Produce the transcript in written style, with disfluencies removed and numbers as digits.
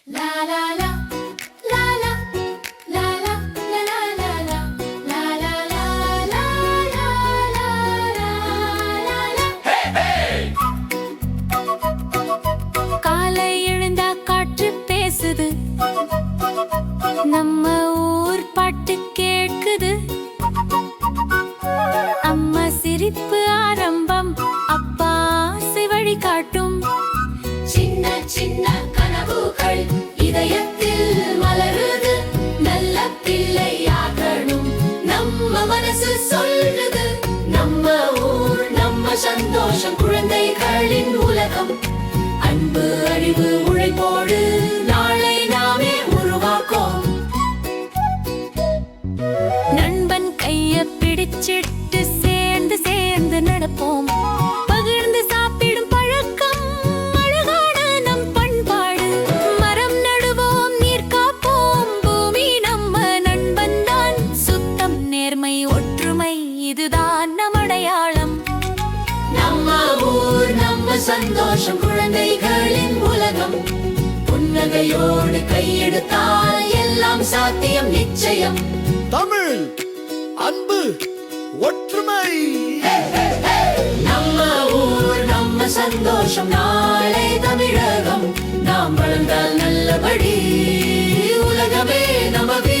காலை எழுந்தா காற்று பேசுது, நம்ம ஊர் பாட்டு கேட்குது. அம்மா சிரிப்பு ஆரம்பம், அப்பா ஆசை வழி காட்டும். சின்ன சின்ன கனவுகள் இதயத்தில் மலருது. நல்ல பிள்ளையாகணும் நம்ம மனசு சொல்லுது. நம்ம ஊர் நம்ம சந்தோஷம், குழந்தைகளின் உலகம். அன்பு அறிவு உழைப்போடு நாளை நாமே உருவாக்கும். நண்பன் கைய பிடிச்சிட்டு சேர்ந்து சேர்ந்து நடப்போம். பகிர்ந்து சாப்பிடும் பழக்கம் அழகான நம் பண்பாடு. மரம் நடுவோம், நீர் காப்போம், பூமி நம்ம நண்பன் தான். சுத்தம், நேர்மை, ஒற்றுமை, இதுதான் நம் அடையாளம். நம்ம ஊர் நம்ம சந்தோஷம், குழந்தைகளின் உலகம். புன்னகையோடு கையெடுத்தால் எல்லாம் சாத்தியம் நிச்சயம். தமிழ், அன்பு, ஒற்றுமை. நம்ம ஊர் நம்ம சந்தோஷம், நாளை தமிழகம். நாம் வளர்ந்தால் நல்லபடி, உலகமே நமது.